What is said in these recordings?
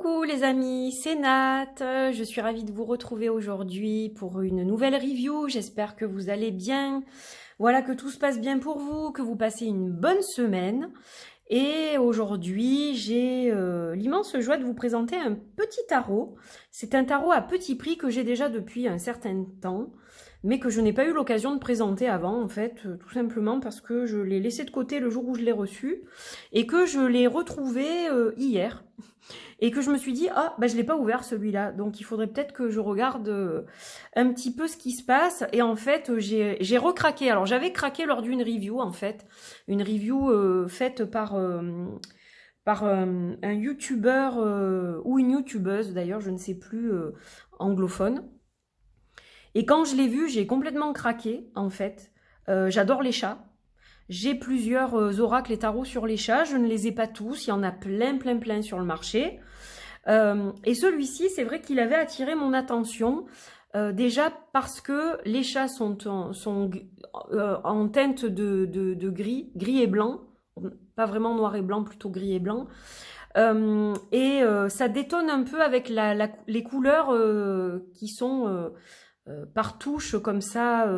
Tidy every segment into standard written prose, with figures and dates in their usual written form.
Coucou les amis, c'est Nat. Je suis ravie de vous retrouver aujourd'hui pour une nouvelle review. J'espère que vous allez bien. Voilà, que tout se passe bien pour vous, que vous passez une bonne semaine. Et aujourd'hui, j'ai l'immense joie de vous présenter un petit tarot. C'est un tarot à petit prix que j'ai déjà depuis un certain temps, mais que je n'ai pas eu l'occasion de présenter avant, en fait, tout simplement parce que je l'ai laissé de côté le jour où je l'ai reçu et que je l'ai retrouvé hier. Et que je me suis dit, ah, bah, je l'ai pas ouvert celui-là, donc il faudrait peut-être que je regarde un petit peu ce qui se passe. Et en fait, j'ai recraqué. Alors, j'avais craqué lors d'une review, en fait. Une review faite par un youtubeur ou une youtubeuse, d'ailleurs, je ne sais plus, anglophone. Et quand je l'ai vu, j'ai complètement craqué, en fait. J'adore les chats. J'ai plusieurs oracles et tarots sur les chats. Je ne les ai pas tous. Il y en a plein sur le marché. Et celui-ci, c'est vrai qu'il avait attiré mon attention. Déjà parce que les chats sont en teinte de gris et blanc. Pas vraiment noir et blanc, plutôt gris et blanc. Ça détonne un peu avec les couleurs qui sont par touche comme ça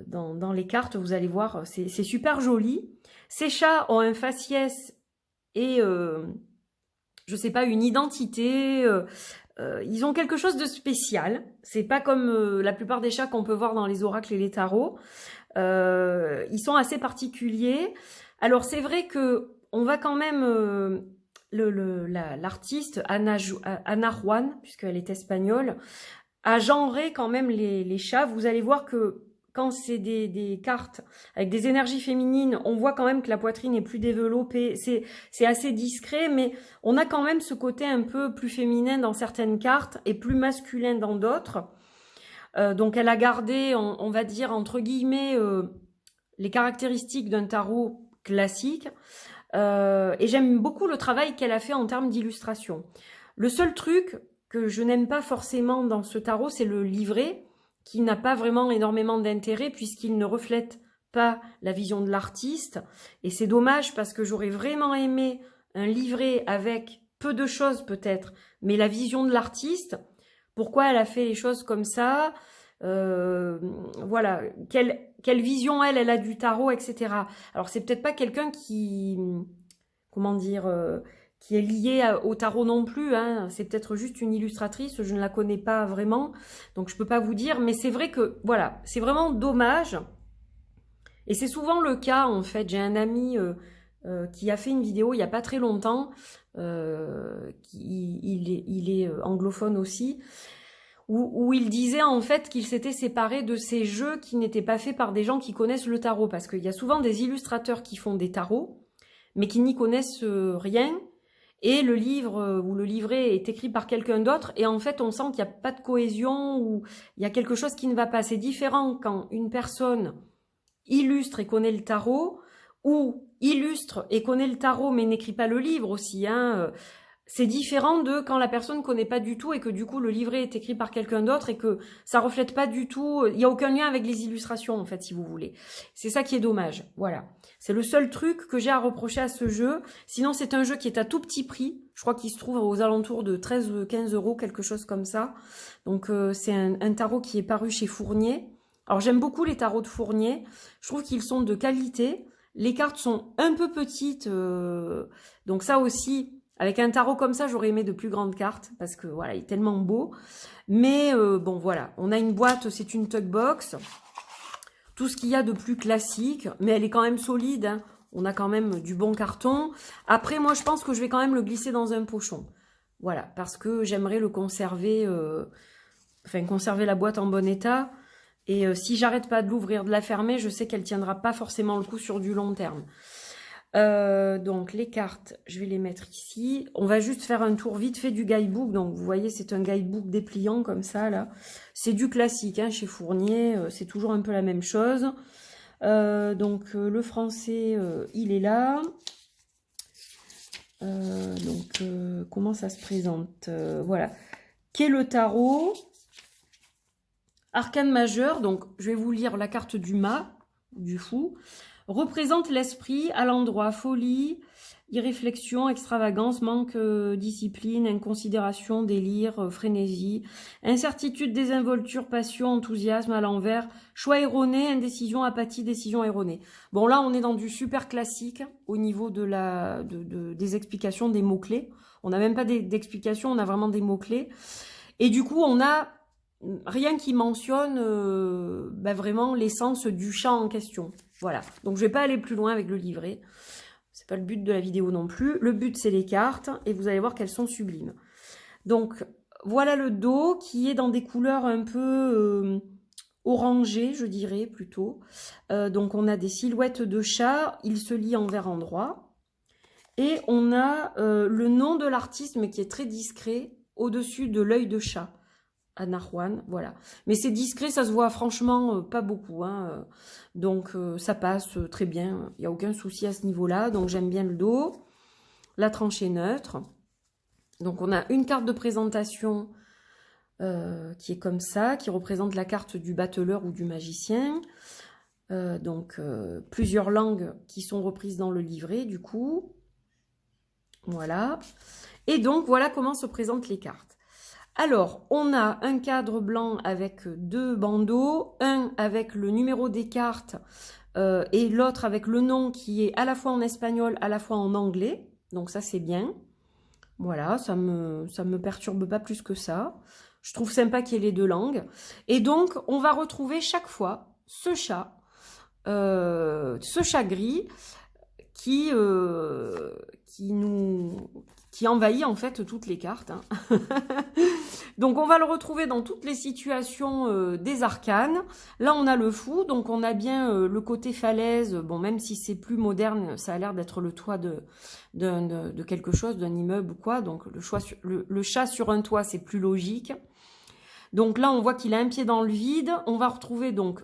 dans les cartes. Vous allez voir, c'est super joli. Ces chats ont un faciès et je sais pas, une identité. Ils ont quelque chose de spécial. C'est pas comme la plupart des chats qu'on peut voir dans les oracles et les tarots. Ils sont assez particuliers. Alors c'est vrai que on va quand même l'artiste Ana Juan, puisqu'elle est espagnole, a genré quand même les chats. Vous allez voir que quand c'est des cartes avec des énergies féminines, on voit quand même que la poitrine est plus développée. C'est assez discret, mais on a quand même ce côté un peu plus féminin dans certaines cartes et plus masculin dans d'autres. Donc elle a gardé, on va dire, entre guillemets, les caractéristiques d'un tarot classique. Et j'aime beaucoup le travail qu'elle a fait en termes d'illustration. Le seul truc que je n'aime pas forcément dans ce tarot, c'est le livret, qui n'a pas vraiment énormément d'intérêt puisqu'il ne reflète pas la vision de l'artiste. Et c'est dommage parce que j'aurais vraiment aimé un livret avec peu de choses peut-être, mais la vision de l'artiste. Pourquoi elle a fait les choses comme ça, voilà, quelle vision elle a du tarot, etc. Alors c'est peut-être pas quelqu'un qui, comment dire, qui est liée au tarot non plus, hein. C'est peut-être juste une illustratrice, je ne la connais pas vraiment, donc je peux pas vous dire, mais c'est vrai que, voilà, c'est vraiment dommage, et c'est souvent le cas, en fait. J'ai un ami qui a fait une vidéo il y a pas très longtemps, il est anglophone aussi, où il disait en fait qu'il s'était séparé de ces jeux qui n'étaient pas faits par des gens qui connaissent le tarot, parce qu'il y a souvent des illustrateurs qui font des tarots, mais qui n'y connaissent rien, et le livre ou le livret est écrit par quelqu'un d'autre, et en fait on sent qu'il n'y a pas de cohésion, ou il y a quelque chose qui ne va pas. C'est différent quand une personne illustre et connaît le tarot, ou illustre et connaît le tarot mais n'écrit pas le livre aussi, hein. C'est différent de quand la personne ne connaît pas du tout et que du coup le livret est écrit par quelqu'un d'autre et que ça reflète pas du tout, il n'y a aucun lien avec les illustrations en fait, si vous voulez. C'est ça qui est dommage, voilà. C'est le seul truc que j'ai à reprocher à ce jeu. Sinon c'est un jeu qui est à tout petit prix, je crois qu'il se trouve aux alentours de 13-15 €, quelque chose comme ça. Donc c'est un tarot qui est paru chez Fournier. Alors j'aime beaucoup les tarots de Fournier, je trouve qu'ils sont de qualité. Les cartes sont un peu petites, donc ça aussi. Avec un tarot comme ça, j'aurais aimé de plus grandes cartes, parce que voilà, il est tellement beau. Mais bon, voilà, on a une boîte, c'est une Tug Box. Tout ce qu'il y a de plus classique, mais elle est quand même solide, hein. On a quand même du bon carton. Après, moi, je pense que je vais quand même le glisser dans un pochon. Voilà, parce que j'aimerais le conserver, enfin, conserver la boîte en bon état. Et si j'arrête pas de l'ouvrir, de la fermer, je sais qu'elle tiendra pas forcément le coup sur du long terme. Donc les cartes, je vais les mettre ici. On va juste faire un tour vite fait du guidebook. Donc vous voyez, c'est un guidebook dépliant comme ça là. C'est du classique, hein, chez Fournier, c'est toujours un peu la même chose. Le français, il est là. Comment ça se présente, voilà. Qu'est le tarot? Arcane majeur. Donc je vais vous lire la carte du mât, du fou. représente l'esprit à l'endroit folie, irréflexion, extravagance, manque discipline, inconsidération, délire, frénésie, incertitude, désinvolture, passion, enthousiasme à l'envers, choix erroné, indécision, apathie, décision erronée. Bon, là, on est dans du super classique au niveau de des explications des mots-clés. On n'a même pas d'explications, on a vraiment des mots-clés. Et du coup, on a rien qui mentionne vraiment l'essence du chant en question. Voilà. Donc, je vais pas aller plus loin avec le livret. C'est pas le but de la vidéo non plus. Le but, c'est les cartes et vous allez voir qu'elles sont sublimes. Donc, voilà le dos qui est dans des couleurs un peu orangées, je dirais plutôt. Donc, on a des silhouettes de chats. Il se lit envers endroit. Et on a le nom de l'artiste, mais qui est très discret, au-dessus de l'œil de chat. Anarwan, voilà. Mais c'est discret, ça se voit franchement pas beaucoup. Hein. Donc ça passe très bien, il n'y a aucun souci à ce niveau-là. Donc j'aime bien le dos. La tranche est neutre. Donc on a une carte de présentation qui est comme ça, qui représente la carte du battleur ou du magicien. Plusieurs langues qui sont reprises dans le livret du coup. Voilà. Et donc voilà comment se présentent les cartes. Alors, on a un cadre blanc avec 2 bandeaux, un avec le numéro des cartes et l'autre avec le nom qui est à la fois en espagnol, à la fois en anglais. Donc ça, c'est bien. Voilà, ça me perturbe pas plus que ça. Je trouve sympa qu'il y ait les 2 langues. Et donc, on va retrouver chaque fois ce chat gris qui envahit en fait toutes les cartes. Hein. Donc on va le retrouver dans toutes les situations des arcanes. Là on a le fou, donc on a bien le côté falaise. Bon, même si c'est plus moderne, ça a l'air d'être le toit de quelque chose, d'un immeuble ou quoi. Donc le chat sur un toit, c'est plus logique. Donc là on voit qu'il a un pied dans le vide. On va retrouver donc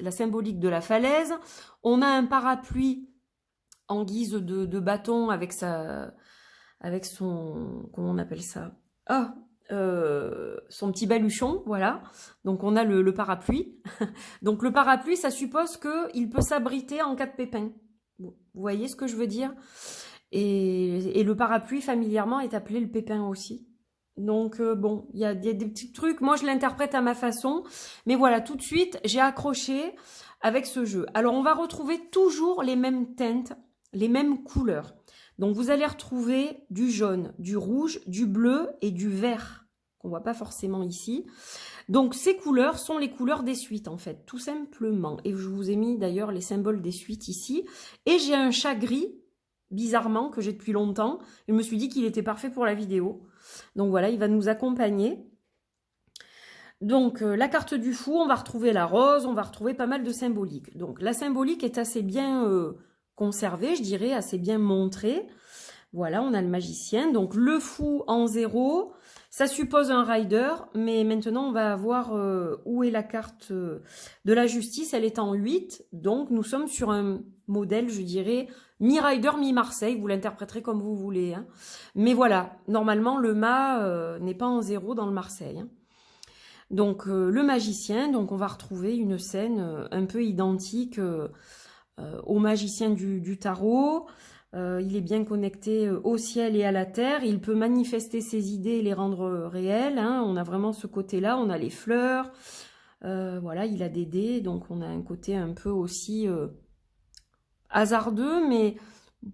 la symbolique de la falaise. On a un parapluie en guise de bâton avec son, comment on appelle ça? Son petit baluchon, voilà. Donc on a le parapluie. Donc le parapluie, ça suppose qu'il peut s'abriter en cas de pépin. Vous voyez ce que je veux dire? Et le parapluie, familièrement, est appelé le pépin aussi. Donc bon, il y a des petits trucs. Moi, je l'interprète à ma façon. Mais voilà, tout de suite, j'ai accroché avec ce jeu. Alors, on va retrouver toujours les mêmes teintes, les mêmes couleurs. Donc, vous allez retrouver du jaune, du rouge, du bleu et du vert, qu'on ne voit pas forcément ici. Donc, ces couleurs sont les couleurs des suites, en fait, tout simplement. Et je vous ai mis d'ailleurs les symboles des suites ici. Et j'ai un chat gris, bizarrement, que j'ai depuis longtemps. Je me suis dit qu'il était parfait pour la vidéo. Donc, voilà, il va nous accompagner. Donc, la carte du fou, on va retrouver la rose, on va retrouver pas mal de symboliques. Donc, la symbolique est assez bien conservé, je dirais, assez bien montré. Voilà, on a le magicien. Donc, le fou en 0, ça suppose un rider. Mais maintenant, on va voir où est la carte de la justice. Elle est en 8. Donc, nous sommes sur un modèle, je dirais, mi-rider, mi-Marseille. Vous l'interpréterez comme vous voulez. Hein. Mais voilà, normalement, le mât n'est pas en 0 dans le Marseille. Hein. Donc, le magicien. Donc, on va retrouver une scène un peu identique au magicien du tarot. Il est bien connecté au ciel et à la terre. Il peut manifester ses idées et les rendre réelles. Hein. On a vraiment ce côté-là. On a les fleurs. Voilà, il a des dés. Donc, on a un côté un peu aussi hasardeux. Mais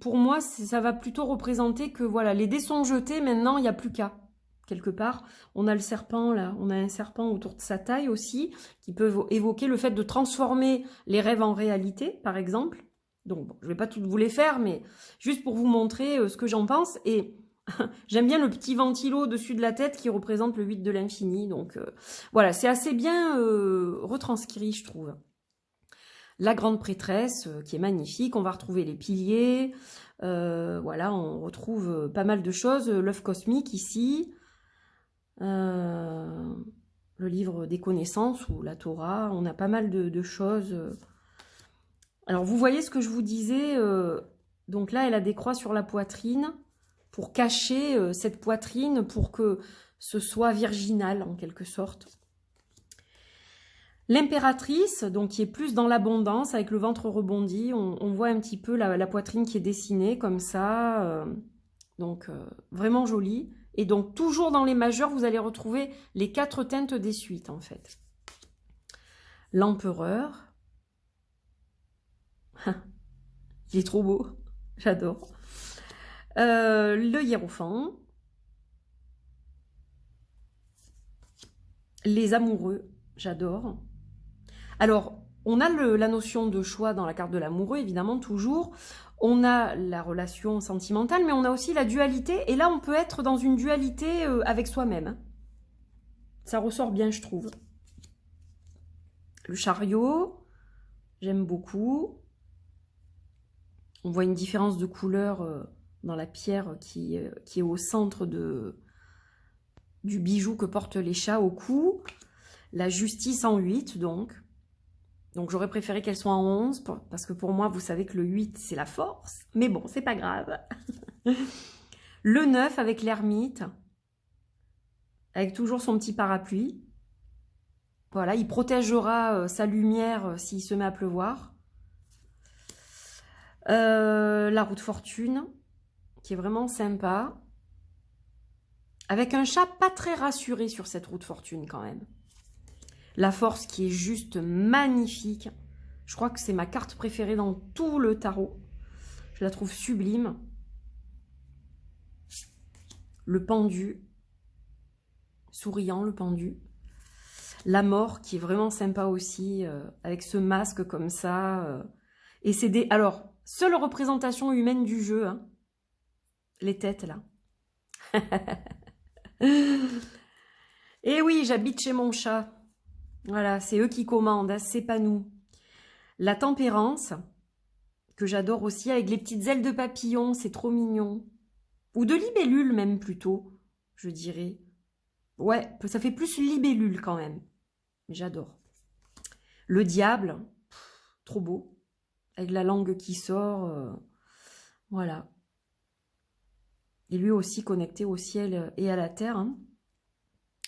pour moi, ça va plutôt représenter que voilà, les dés sont jetés. Maintenant, il n'y a plus qu'à. Quelque part, on a le serpent là, on a un serpent autour de sa taille aussi, qui peut évoquer le fait de transformer les rêves en réalité, par exemple. Donc, bon, je ne vais pas toutes vous les faire, mais juste pour vous montrer ce que j'en pense. Et j'aime bien le petit ventilo au-dessus de la tête qui représente le 8 de l'infini. Donc, voilà, c'est assez bien retranscrit, je trouve. La grande prêtresse, qui est magnifique. On va retrouver les piliers. Voilà, on retrouve pas mal de choses. L'œuf cosmique ici. Le livre des connaissances ou la Torah, on a pas mal de choses. Alors vous voyez ce que je vous disais, donc là elle a des croix sur la poitrine pour cacher cette poitrine pour que ce soit virginal en quelque sorte. L'impératrice, donc qui est plus dans l'abondance, avec le ventre rebondi, on voit un petit peu la poitrine qui est dessinée comme ça, donc vraiment jolie. Et donc toujours dans les majeurs, vous allez retrouver les 4 teintes des suites en fait. L'empereur, il est trop beau, j'adore. Le hiérophant, les amoureux, j'adore. Alors, on a la notion de choix dans la carte de l'amoureux, évidemment, toujours. On a la relation sentimentale, mais on a aussi la dualité. Et là, on peut être dans une dualité avec soi-même. Ça ressort bien, je trouve. Le chariot, j'aime beaucoup. On voit une différence de couleur dans la pierre qui est au centre du bijou que portent les chats au cou. La justice en 8, donc. Donc j'aurais préféré qu'elle soit en 11, parce que pour moi, vous savez que le 8, c'est la force. Mais bon, c'est pas grave. Le 9 avec l'ermite, avec toujours son petit parapluie. Voilà, il protégera sa lumière s'il se met à pleuvoir. La roue de fortune, qui est vraiment sympa. Avec un chat pas très rassuré sur cette roue de fortune quand même. La force qui est juste magnifique. Je crois que c'est ma carte préférée dans tout le tarot. Je la trouve sublime. Le pendu. Souriant, le pendu. La mort qui est vraiment sympa aussi. Avec ce masque comme ça. Et c'est des... Alors, seule représentation humaine du jeu. Hein. Les têtes là. Et oui, j'habite chez mon chat. Voilà, c'est eux qui commandent, hein, c'est pas nous. La tempérance, que j'adore aussi, avec les petites ailes de papillon, c'est trop mignon. Ou de libellule même plutôt, je dirais. Ouais, ça fait plus libellule quand même. Mais j'adore. Le diable, trop beau. Avec la langue qui sort. Voilà. Et lui aussi connecté au ciel et à la terre. Hein.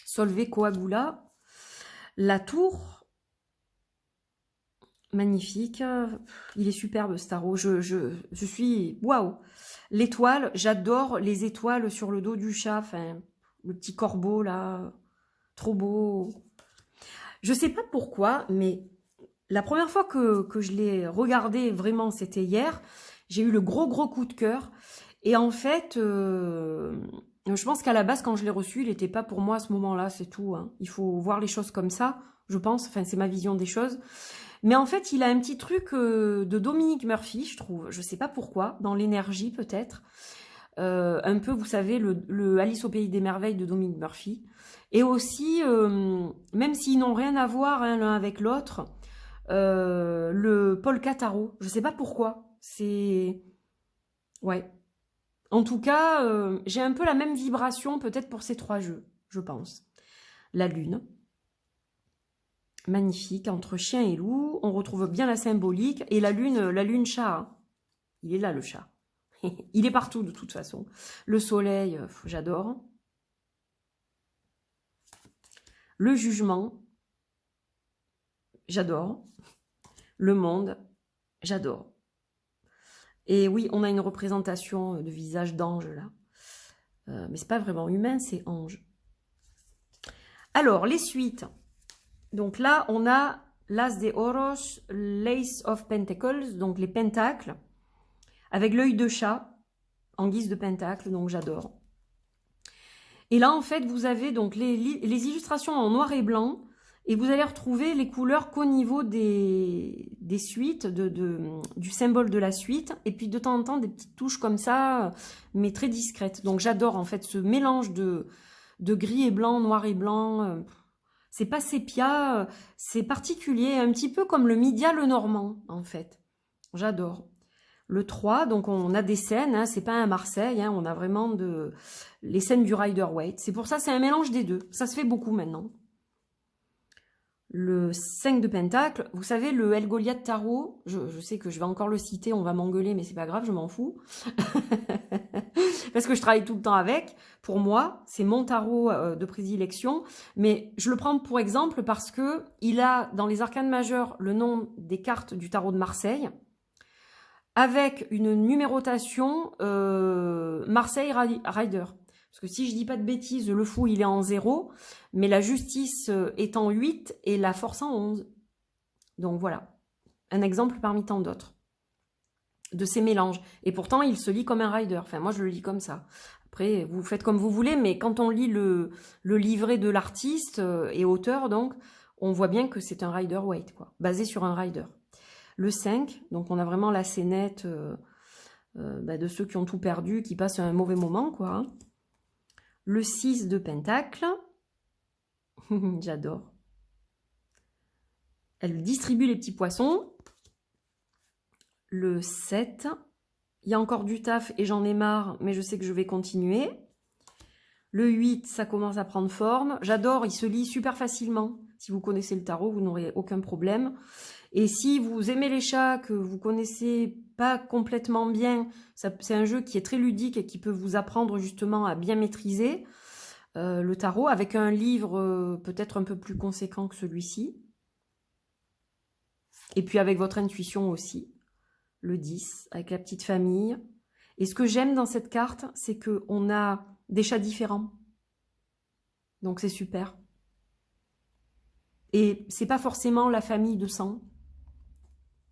Solve Coagula. La tour, magnifique, il est superbe ce tarot, je suis, waouh. L'étoile, j'adore les étoiles sur le dos du chat, enfin, le petit corbeau là, trop beau. Je sais pas pourquoi, mais la première fois que je l'ai regardé vraiment, c'était hier, j'ai eu le gros coup de cœur, et en fait... je pense qu'à la base, quand je l'ai reçu, il n'était pas pour moi à ce moment-là, c'est tout. Hein. Il faut voir les choses comme ça, je pense. Enfin, c'est ma vision des choses. Mais en fait, il a un petit truc de Dominic Murphy, je trouve. Je ne sais pas pourquoi, dans l'énergie peut-être. Un peu, vous savez, le Alice au Pays des Merveilles de Dominic Murphy. Et aussi, même s'ils n'ont rien à voir hein, l'un avec l'autre, le Polka Tarot. Je ne sais pas pourquoi. C'est... Ouais. En tout cas, j'ai un peu la même vibration peut-être pour ces 3 jeux, je pense. La lune, magnifique, entre chien et loup, on retrouve bien la symbolique. Et la lune chat, hein. Il est là le chat. Il est partout de toute façon. Le soleil, j'adore. Le jugement, j'adore. Le monde, j'adore. Et oui, on a une représentation de visage d'ange là. Mais c'est pas vraiment humain, c'est ange. Alors, les suites. Donc là, on a l'As de Oros, l'Ace of Pentacles, donc les pentacles, avec l'œil de chat, en guise de pentacle, donc j'adore. Et là, en fait, vous avez donc les illustrations en noir et blanc, et vous allez retrouver les couleurs qu'au niveau des suites, du symbole de la suite, et puis de temps en temps des petites touches comme ça, mais très discrètes. Donc j'adore en fait ce mélange de gris et blanc, noir et blanc. C'est pas sépia, c'est particulier, un petit peu comme le Midia le Normand en fait. J'adore. Le 3, donc on a des scènes, hein, c'est pas un Marseille, hein, on a vraiment les scènes du Rider-Waite. C'est pour ça c'est un mélange des deux, ça se fait beaucoup maintenant. le 5 de pentacle. Vous savez, le El Goliath Tarot, je sais que je vais encore le citer, on va m'engueuler, mais c'est pas grave, je m'en fous. Parce que je travaille tout le temps avec. Pour moi, c'est mon tarot de prédilection. Mais je le prends pour exemple parce que il a, dans les arcanes majeurs, le nom des cartes du tarot de Marseille, avec une numérotation Marseille Rider. Parce que si je dis pas de bêtises, le fou, il est en 0, mais la justice est en 8 et la force en 11. Donc voilà, un exemple parmi tant d'autres de ces mélanges. Et pourtant, il se lit comme un rider. Enfin, moi, je le lis comme ça. Après, vous faites comme vous voulez, mais quand on lit le livret de l'artiste et auteur, donc, on voit bien que c'est un rider weight, quoi, basé sur un rider. Le 5, donc on a vraiment la scénette de ceux qui ont tout perdu, qui passent un mauvais moment, quoi. Hein. Le 6 de pentacle. J'adore. Elle distribue les petits poissons. Le 7. Il y a encore du taf et j'en ai marre, mais je sais que je vais continuer. Le 8, ça commence à prendre forme. J'adore, il se lit super facilement. Si vous connaissez le tarot, vous n'aurez aucun problème. Et si vous aimez les chats, que vous connaissez pas complètement bien, c'est un jeu qui est très ludique et qui peut vous apprendre justement à bien maîtriser le tarot, avec un livre peut-être un peu plus conséquent que celui-ci. Et puis avec votre intuition aussi. Le 10, avec la petite famille. Et ce que j'aime dans cette carte, c'est qu'on a des chats différents. Donc c'est super. Et c'est pas forcément la famille de sang.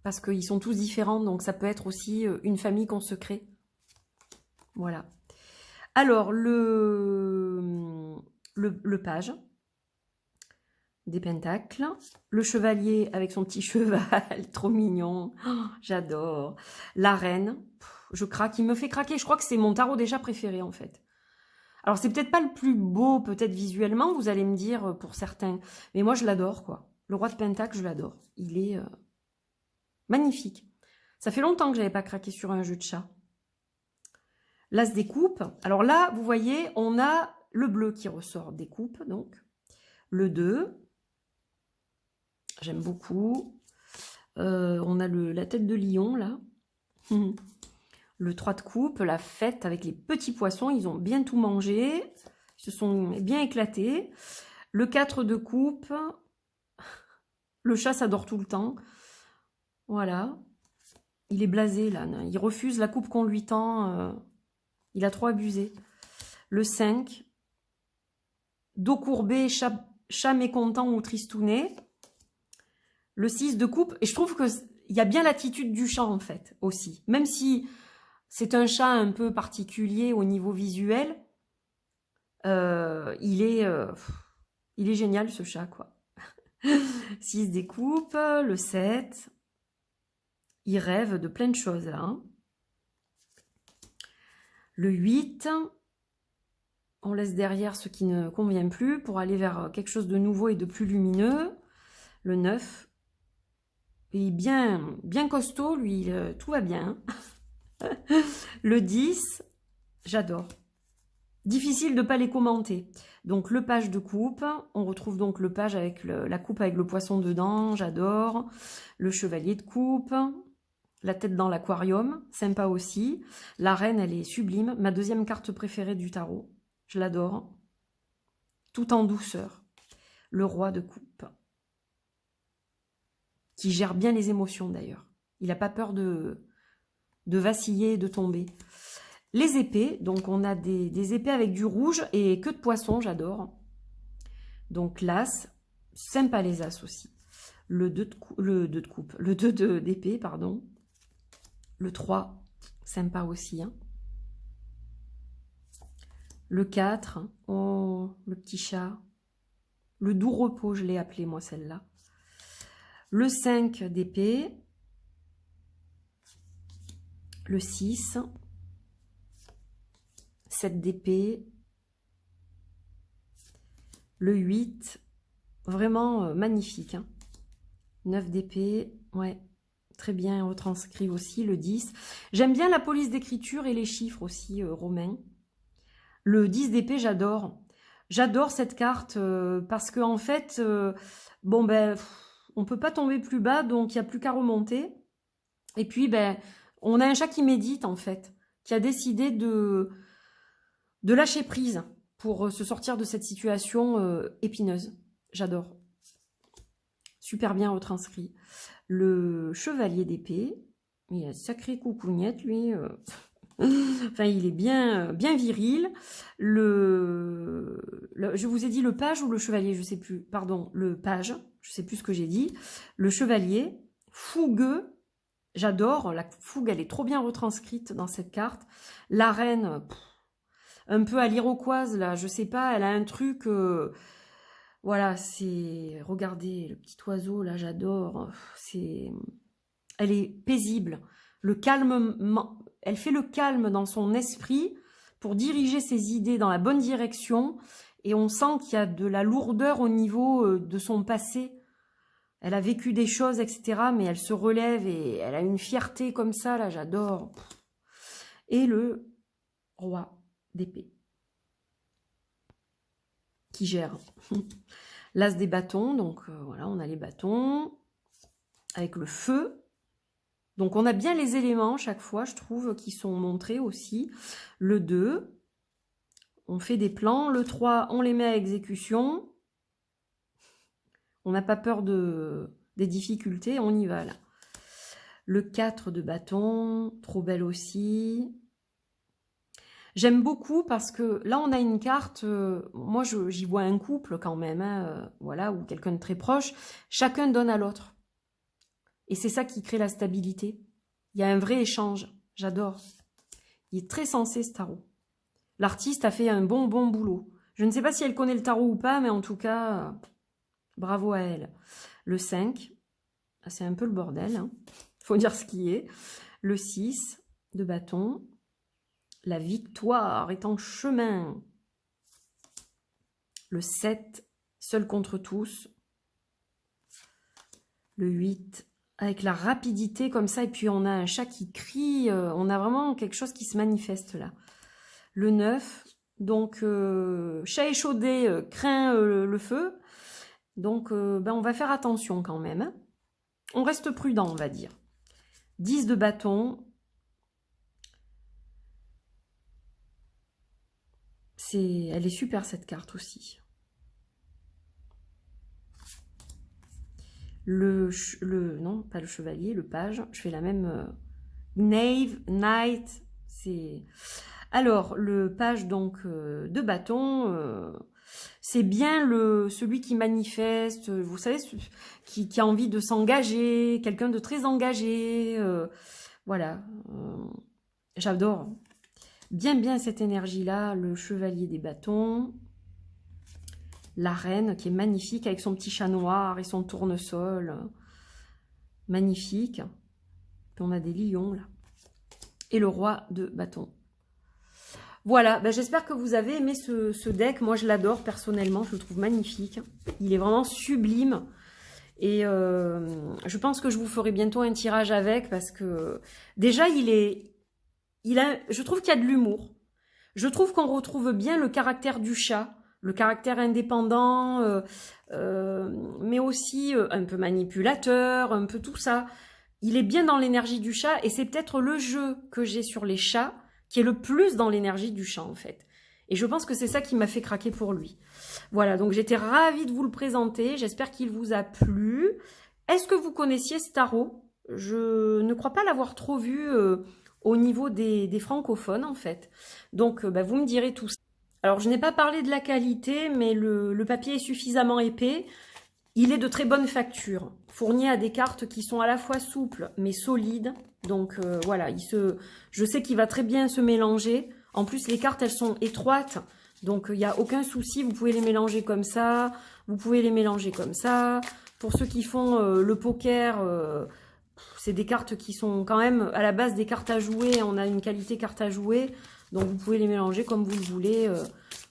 Parce qu'ils sont tous différents, donc ça peut être aussi une famille qu'on se crée. Voilà. Alors, le page des pentacles. Le chevalier avec son petit cheval, trop mignon. Oh, j'adore. La reine, je craque, il me fait craquer. Je crois que c'est mon tarot déjà préféré, en fait. Alors, c'est peut-être pas le plus beau, peut-être visuellement, vous allez me dire, pour certains. Mais moi, je l'adore, quoi. Le roi de pentacle, je l'adore. Il est... magnifique. Ça fait longtemps que je n'avais pas craqué sur un jeu de chat. L'as des coupes. Alors là, vous voyez, on a le bleu qui ressort des coupes, donc. Le 2. J'aime beaucoup. On a la tête de lion, là. Le 3 de coupe, la fête avec les petits poissons. Ils ont bien tout mangé. Ils se sont bien éclatés. Le 4 de coupe. Le chat, ça dort tout le temps. Voilà. Il est blasé, là. Il refuse la coupe qu'on lui tend. Il a trop abusé. Le 5. Dos courbé, chat mécontent ou tristouné. Le 6 de coupe. Et je trouve qu'il y a bien l'attitude du chat, en fait, aussi. Même si c'est un chat un peu particulier au niveau visuel, il est génial, ce chat, quoi. 6 des coupes. Le 7. Il rêve de plein de choses, là. Hein. Le 8, on laisse derrière ce qui ne convient plus pour aller vers quelque chose de nouveau et de plus lumineux. Le 9, il est bien costaud, lui, tout va bien. Le 10, j'adore. Difficile de ne pas les commenter. Donc le page de coupe, on retrouve donc le page avec la coupe avec le poisson dedans, j'adore. Le chevalier de coupe. La tête dans l'aquarium, sympa aussi. La reine, elle est sublime. Ma deuxième carte préférée du tarot. Je l'adore. Tout en douceur. Le roi de coupe. Qui gère bien les émotions d'ailleurs. Il n'a pas peur de vaciller, de tomber. Les épées. Donc on a des épées avec du rouge et queue de poisson, j'adore. Donc l'as. Sympa les as aussi. Le 2 d'épée, pardon. Le 3, sympa aussi. Hein. Le 4, oh, le petit chat. Le doux repos, je l'ai appelé, moi, celle-là. Le 5 d'épée. Le 6. 7 d'épée. Le 8. Vraiment magnifique. Hein. 9 d'épée. Ouais. Très bien retranscrit aussi, le 10. J'aime bien la police d'écriture et les chiffres aussi romains. Le 10 d'épée, j'adore. J'adore cette carte parce que en fait, bon ben, on peut pas tomber plus bas, donc il n'y a plus qu'à remonter. Et puis, ben, on a un chat qui médite en fait, qui a décidé de lâcher prise pour se sortir de cette situation épineuse. J'adore. Super bien retranscrit. Le chevalier d'épée, il a sacré coucougnette, lui. Enfin, il est bien viril. Je vous ai dit le page ou le chevalier, je sais plus. Pardon, le page, je sais plus ce que j'ai dit. Le chevalier, fougueux. J'adore, la fougue, elle est trop bien retranscrite dans cette carte. La reine, un peu à l'iroquoise, là, je sais pas, elle a un truc... voilà, c'est... Regardez, le petit oiseau, là, j'adore. Elle est paisible. Le calme... Elle fait le calme dans son esprit pour diriger ses idées dans la bonne direction. Et on sent qu'il y a de la lourdeur au niveau de son passé. Elle a vécu des choses, etc. Mais elle se relève et elle a une fierté comme ça, là, j'adore. Et le roi d'épée qui gère. L'as des bâtons, donc voilà, on a les bâtons avec le feu. Donc on a bien les éléments chaque fois, je trouve, qui sont montrés aussi. Le 2, on fait des plans. Le 3, on les met à exécution. On n'a pas peur des difficultés, on y va là. Le 4 de bâton, trop belle aussi. J'aime beaucoup parce que là, on a une carte, moi j'y vois un couple quand même, hein, voilà, ou quelqu'un de très proche. Chacun donne à l'autre. Et c'est ça qui crée la stabilité. Il y a un vrai échange. J'adore. Il est très sensé ce tarot. L'artiste a fait un bon boulot. Je ne sais pas si elle connaît le tarot ou pas, mais en tout cas, bravo à elle. Le 5, c'est un peu le bordel. Hein. Faut dire ce qui est. Le 6 de bâton. La victoire est en chemin. Le 7, seul contre tous. Le 8, avec la rapidité comme ça. Et puis on a un chat qui crie. On a vraiment quelque chose qui se manifeste là. Le 9, donc chat échaudé craint le feu. Donc on va faire attention quand même. Hein. On reste prudent, on va dire. 10 de bâton. Elle est super cette carte aussi. Non, pas le chevalier, le page. Je fais la même knave, knight. Alors le page donc de bâton. C'est bien celui qui manifeste. Vous savez, qui a envie de s'engager, quelqu'un de très engagé. Voilà. J'adore. Bien cette énergie-là, le chevalier des bâtons, la reine qui est magnifique avec son petit chat noir et son tournesol, magnifique. Puis on a des lions là. Et le roi de bâtons. Voilà, j'espère que vous avez aimé ce deck. Moi je l'adore personnellement, je le trouve magnifique. Il est vraiment sublime. Et je pense que je vous ferai bientôt un tirage avec parce que déjà je trouve qu'il y a de l'humour. Je trouve qu'on retrouve bien le caractère du chat, le caractère indépendant, mais aussi un peu manipulateur, un peu tout ça. Il est bien dans l'énergie du chat et c'est peut-être le jeu que j'ai sur les chats qui est le plus dans l'énergie du chat en fait. Et je pense que c'est ça qui m'a fait craquer pour lui. Voilà, donc j'étais ravie de vous le présenter. J'espère qu'il vous a plu. Est-ce que vous connaissiez ce tarot? Je ne crois pas l'avoir trop vu au niveau des francophones en fait. Donc vous me direz tout ça. Alors je n'ai pas parlé de la qualité, mais le papier est suffisamment épais. Il est de très bonne facture, fourni à des cartes qui sont à la fois souples mais solides. Donc voilà, je sais qu'il va très bien se mélanger. En plus les cartes elles sont étroites, donc il n'y a aucun souci. Vous pouvez les mélanger comme ça, vous pouvez les mélanger comme ça. Pour ceux qui font le poker... c'est des cartes qui sont quand même à la base des cartes à jouer. On a une qualité carte à jouer. Donc vous pouvez les mélanger comme vous le voulez.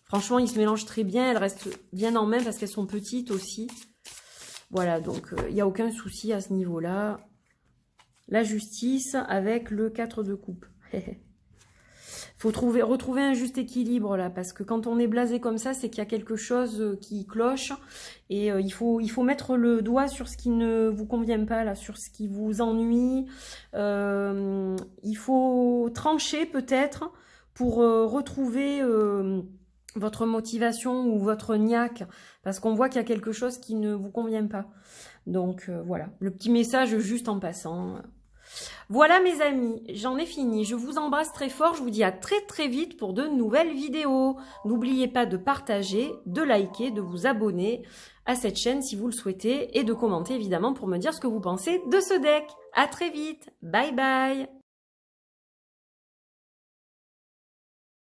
Franchement, ils se mélangent très bien. Elles restent bien en main parce qu'elles sont petites aussi. Voilà, donc il n'y a aucun souci à ce niveau-là. La justice avec le 4 de coupe. faut retrouver un juste équilibre là, parce que quand on est blasé comme ça, c'est qu'il y a quelque chose qui cloche, et il faut mettre le doigt sur ce qui ne vous convient pas là, sur ce qui vous ennuie. Il faut trancher peut-être pour retrouver votre motivation ou votre niaque, parce qu'on voit qu'il y a quelque chose qui ne vous convient pas. Donc voilà, le petit message juste en passant. Voilà mes amis, j'en ai fini. Je vous embrasse très fort, je vous dis à très très vite pour de nouvelles vidéos. N'oubliez pas de partager, de liker, de vous abonner à cette chaîne si vous le souhaitez, et de commenter évidemment pour me dire ce que vous pensez de ce deck. À très vite, bye bye.